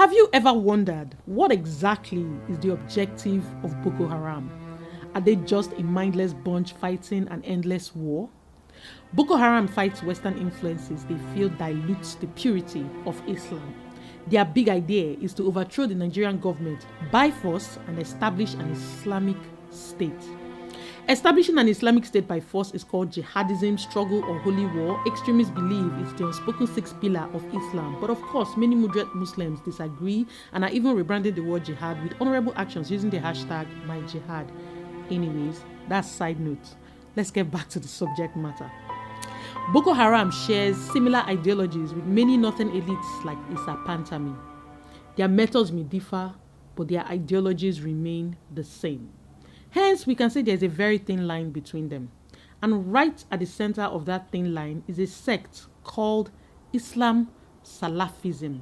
Have you ever wondered what exactly is the objective of Boko Haram? Are they just a mindless bunch fighting an endless war? Boko Haram fights Western influences they feel dilutes the purity of Islam. Their big idea is to overthrow the Nigerian government by force and establish an Islamic state. Establishing an Islamic state by force is called jihadism, struggle, or holy war. Extremists believe it's the unspoken sixth pillar of Islam. But of course, many moderate Muslims disagree and are even rebranding the word jihad with honorable actions using the hashtag #MyJihad. Anyways, that's side note. Let's get back to the subject matter. Boko Haram shares similar ideologies with many northern elites like Issa Pantami. Their methods may differ, but their ideologies remain the same. Hence, we can say there's a very thin line between them. And right at the center of that thin line is a sect called Islam Salafism.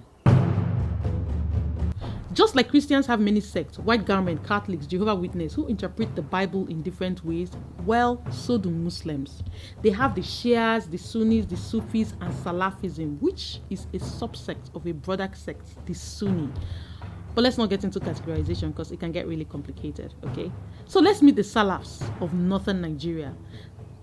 Just like Christians have many sects, white garment, Catholics, Jehovah's Witnesses, who interpret the Bible in different ways, well, so do Muslims. They have the Shias, the Sunnis, the Sufis, and Salafism, which is a subsect of a broader sect, the Sunni. But let's not get into categorization because it can get really complicated, okay? So let's meet the Salafs of northern Nigeria.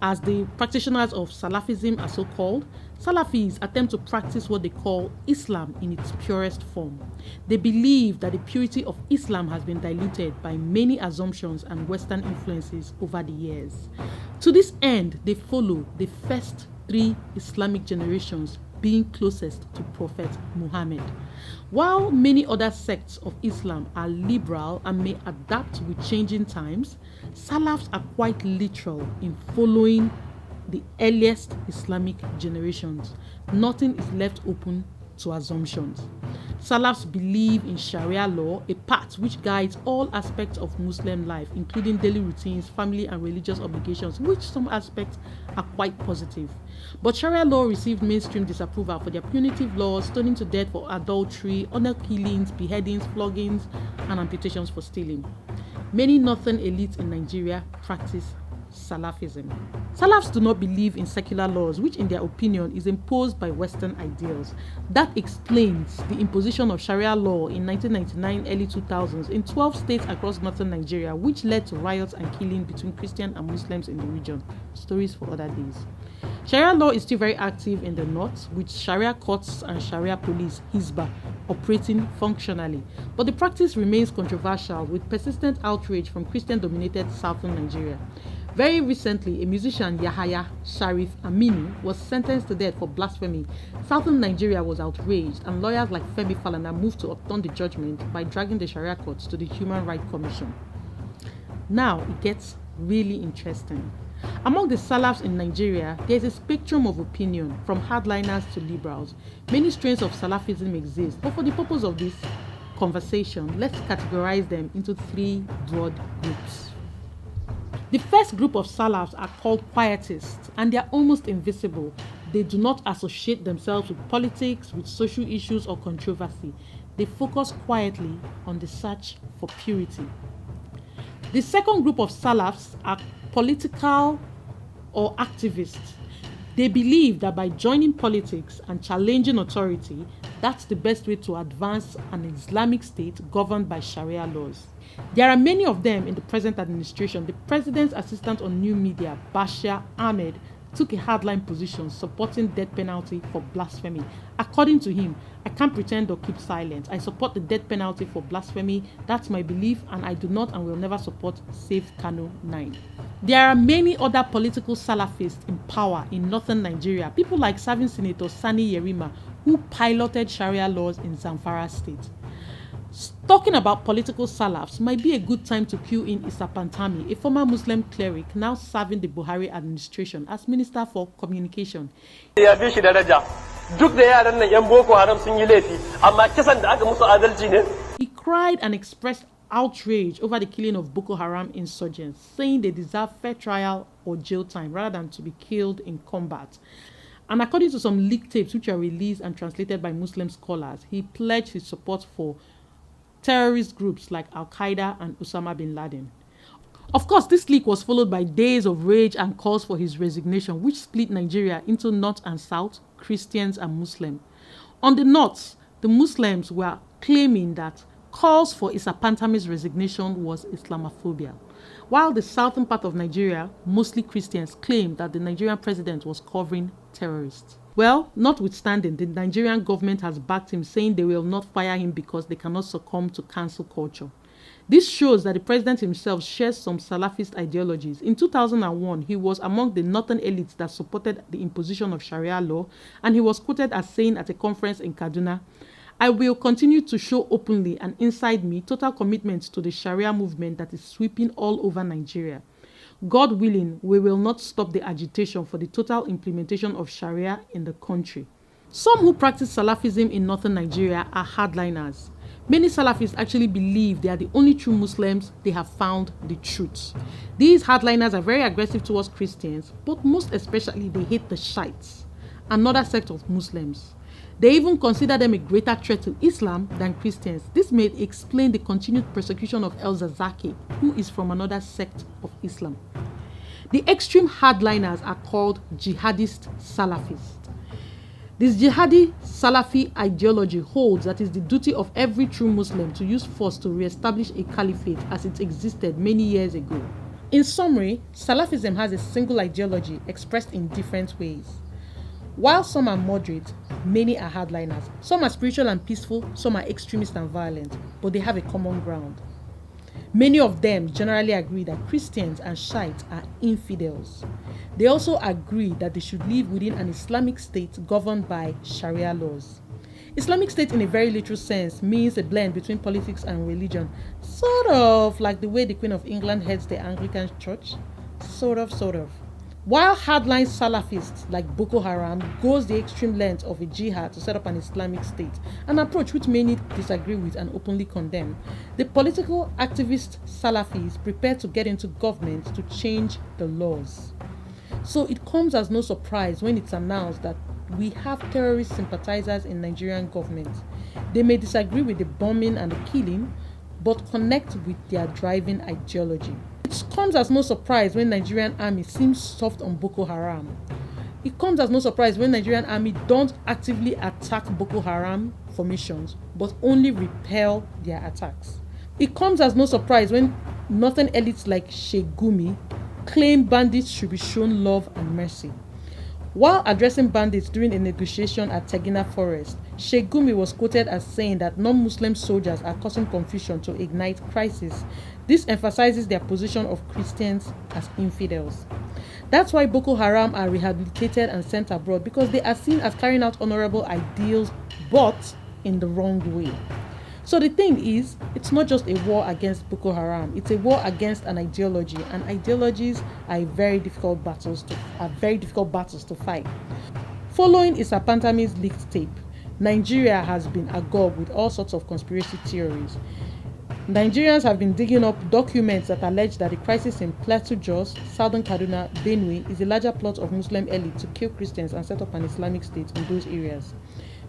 As the practitioners of Salafism are so called, Salafis attempt to practice what they call Islam in its purest form. They believe that the purity of Islam has been diluted by many assumptions and Western influences over the years. To this end, they follow the first three Islamic generations being closest to Prophet Muhammad. While many other sects of Islam are liberal and may adapt with changing times, Salafs are quite literal in following the earliest Islamic generations. Nothing is left open to assumptions. Salafs believe in Sharia law, a path which guides all aspects of Muslim life, including daily routines, family and religious obligations, which some aspects are quite positive. But Sharia law received mainstream disapproval for their punitive laws, stoning to death for adultery, honor killings, beheadings, floggings, and amputations for stealing. Many northern elites in Nigeria practice Salafism. Salafs do not believe in secular laws, which in their opinion is imposed by Western ideals. That explains the imposition of Sharia law in 1999, early 2000s in 12 states across northern Nigeria, which led to riots and killing between Christians and Muslims in the region. Stories for other days. Sharia law is still very active in the north, with Sharia courts and Sharia police, Hizbah, operating functionally. But the practice remains controversial, with persistent outrage from Christian-dominated southern Nigeria. Very recently, a musician, Yahaya Sharif Aminu, was sentenced to death for blasphemy. Southern Nigeria was outraged, and lawyers like Femi Falana moved to upturn the judgment by dragging the Sharia courts to the Human Rights Commission. Now, it gets really interesting. Among the Salafs in Nigeria, there is a spectrum of opinion, from hardliners to liberals. Many strains of Salafism exist, but for the purpose of this conversation, let's categorize them into three broad groups. The first group of Salafs are called Quietists, and they are almost invisible. They do not associate themselves with politics, with social issues, or controversy. They focus quietly on the search for purity. The second group of Salafs are political or activists. They believe that by joining politics and challenging authority, that's the best way to advance an Islamic state governed by Sharia laws. There are many of them in the present administration. The president's assistant on new media, Bashir Ahmed, took a hardline position supporting death penalty for blasphemy. According to him, I can't pretend or keep silent. I support the death penalty for blasphemy. That's my belief, and I do not and will never support Save Kano 9. There are many other political Salafists in power in northern Nigeria. People like serving Senator Sani Yerima, who piloted Sharia laws in Zamfara state. Talking about political Salafs might be a good time to cue in Issa Pantami, a former Muslim cleric now serving the Buhari administration as Minister for Communication. He cried and expressed outrage over the killing of Boko Haram insurgents, saying they deserve fair trial or jail time rather than to be killed in combat. And according to some leaked tapes which are released and translated by Muslim scholars, he pledged his support for terrorist groups like Al-Qaeda and Osama bin Laden. Of course, this leak was followed by days of rage and calls for his resignation, which split Nigeria into North and South, Christians and Muslims. On the North, the Muslims were claiming that calls for Issa Pantami's resignation was Islamophobia, while the southern part of Nigeria, mostly Christians, claimed that the Nigerian president was covering terrorists. Well, notwithstanding, the Nigerian government has backed him, saying they will not fire him because they cannot succumb to cancel culture. This shows that the president himself shares some Salafist ideologies. In 2001, he was among the northern elites that supported the imposition of Sharia law, and he was quoted as saying at a conference in Kaduna, "I will continue to show openly and inside me total commitment to the Sharia movement that is sweeping all over Nigeria. God willing, we will not stop the agitation for the total implementation of Sharia in the country." Some who practice Salafism in northern Nigeria are hardliners. Many Salafists actually believe they are the only true Muslims, they have found the truth. These hardliners are very aggressive towards Christians, but most especially they hate the Shiites, another sect of Muslims. They even consider them a greater threat to Islam than Christians. This may explain the continued persecution of El-Zakzaky, who is from another sect of Islam. The extreme hardliners are called jihadist Salafists. This jihadi Salafi ideology holds that it is the duty of every true Muslim to use force to re-establish a caliphate as it existed many years ago. In summary, Salafism has a single ideology expressed in different ways. While some are moderate, many are hardliners. Some are spiritual and peaceful, some are extremist and violent, but they have a common ground. Many of them generally agree that Christians and Shiites are infidels. They also agree that they should live within an Islamic state governed by Sharia laws. Islamic state in a very literal sense means a blend between politics and religion, sort of like the way the Queen of England heads the Anglican Church. Sort of. While hardline Salafists like Boko Haram goes the extreme length of a jihad to set up an Islamic state, an approach which many disagree with and openly condemn, the political activist Salafis prepare to get into government to change the laws. So it comes as no surprise when it's announced that we have terrorist sympathizers in Nigerian government. They may disagree with the bombing and the killing, but connect with their driving ideology. It comes as no surprise when Nigerian army seems soft on Boko Haram. It comes as no surprise when Nigerian army don't actively attack Boko Haram formations, but only repel their attacks. It comes as no surprise when northern elites like Sheikh Gumi claim bandits should be shown love and mercy. While addressing bandits during a negotiation at Tegina Forest, Sheikh Gumi was quoted as saying that non-Muslim soldiers are causing confusion to ignite crisis. This emphasizes their position of Christians as infidels. That's why Boko Haram are rehabilitated and sent abroad, because they are seen as carrying out honorable ideals, but in the wrong way. So the thing is, it's not just a war against Boko Haram, it's a war against an ideology, and ideologies are very difficult battles to fight. Following Issa Pantami's leaked tape, Nigeria has been agog with all sorts of conspiracy theories. Nigerians have been digging up documents that allege that the crisis in Plateau Jos, Southern Kaduna, Benue is a larger plot of Muslim elite to kill Christians and set up an Islamic state in those areas.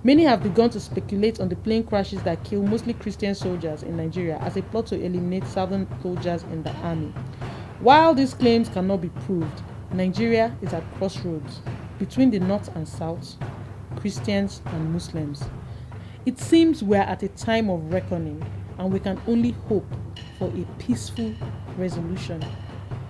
Many have begun to speculate on the plane crashes that kill mostly Christian soldiers in Nigeria as a plot to eliminate Southern soldiers in the army. While these claims cannot be proved, Nigeria is at crossroads between the North and South, Christians and Muslims. It seems we are at a time of reckoning, and we can only hope for a peaceful resolution.